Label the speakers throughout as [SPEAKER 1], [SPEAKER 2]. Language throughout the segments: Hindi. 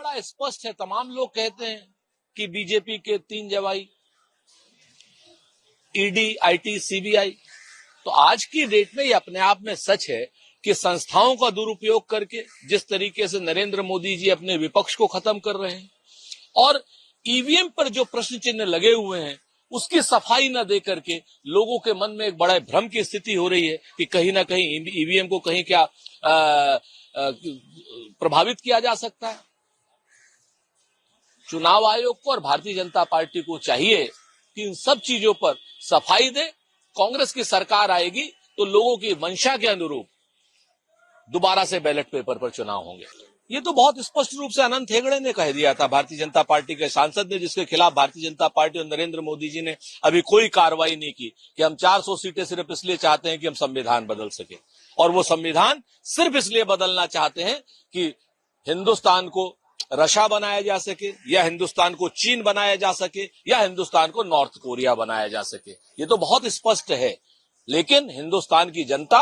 [SPEAKER 1] बड़ा स्पष्ट है। तमाम लोग कहते हैं कि बीजेपी के 3 जवाई, ईडी, आईटी, सीबीआई, तो आज की डेट में ये अपने आप में सच है कि संस्थाओं का दुरुपयोग करके जिस तरीके से नरेंद्र मोदी जी अपने विपक्ष को खत्म कर रहे हैं और ईवीएम पर जो प्रश्न चिन्ह लगे हुए हैं उसकी सफाई न दे करके लोगों के मन में एक बड़ा भ्रम की स्थिति हो रही है कि कहीं ना कहीं ईवीएम को कहीं क्या प्रभावित किया जा सकता है। चुनाव आयोग को और भारतीय जनता पार्टी को चाहिए कि इन सब चीजों पर सफाई दे। कांग्रेस की सरकार आएगी तो लोगों की मंशा के अनुरूप दोबारा से बैलेट पेपर पर चुनाव होंगे। ये तो बहुत स्पष्ट रूप से अनंत हेगड़े ने कह दिया था, भारतीय जनता पार्टी के सांसद ने, जिसके खिलाफ भारतीय जनता पार्टी और नरेंद्र मोदी जी ने अभी कोई कार्रवाई नहीं की कि हम 400 सीटें सिर्फ इसलिए चाहते हैं कि हम संविधान बदल सके। और वो संविधान सिर्फ इसलिए बदलना चाहते हैं कि हिंदुस्तान को रशिया बनाया जा सके, या हिंदुस्तान को चीन बनाया जा सके, या हिंदुस्तान को नॉर्थ कोरिया बनाया जा सके। ये तो बहुत स्पष्ट है। लेकिन हिंदुस्तान की जनता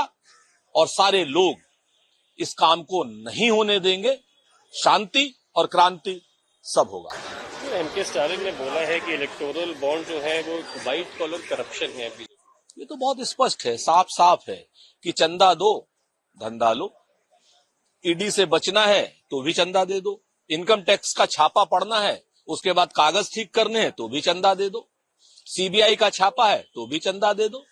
[SPEAKER 1] और सारे लोग इस काम को नहीं होने देंगे। शांति और क्रांति सब होगा।
[SPEAKER 2] एमके स्टालिन ने बोला है कि इलेक्टोरल बॉन्ड जो है वो व्हाइट कॉलर करप्शन है।
[SPEAKER 1] ये तो बहुत स्पष्ट है, साफ साफ है कि चंदा दो, धंधा लो। ईडी से बचना है तो भी चंदा दे दो। इनकम टैक्स का छापा पड़ना है, उसके बाद कागज ठीक करने हैं तो भी चंदा दे दो। सीबीआई का छापा है तो भी चंदा दे दो।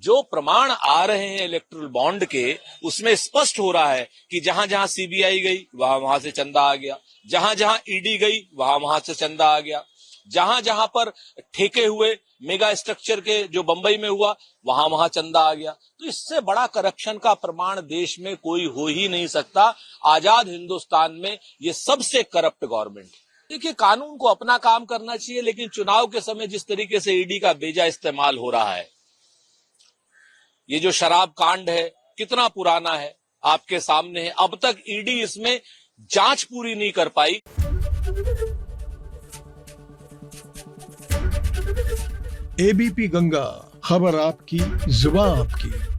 [SPEAKER 1] जो प्रमाण आ रहे हैं इलेक्टोरल बॉन्ड के, उसमें स्पष्ट हो रहा है कि जहां जहां सीबीआई गई वहां से चंदा आ गया, जहां जहां ईडी गई वहां से चंदा आ गया, जहां जहां पर ठेके हुए मेगा स्ट्रक्चर के जो बंबई में हुआ वहां चंदा आ गया। तो इससे बड़ा करप्शन का प्रमाण देश में कोई हो ही नहीं सकता। आजाद हिंदुस्तान में ये सबसे करप्ट गवर्नमेंट। देखिए, कानून को अपना काम करना चाहिए, लेकिन चुनाव के समय जिस तरीके से ईडी का बेजा इस्तेमाल हो रहा है, ये जो शराब कांड है कितना पुराना है, आपके सामने है। अब तक ईडी इसमें जांच पूरी नहीं कर पाई।
[SPEAKER 3] एबीपी गंगा, खबर आपकी, जुबान आपकी।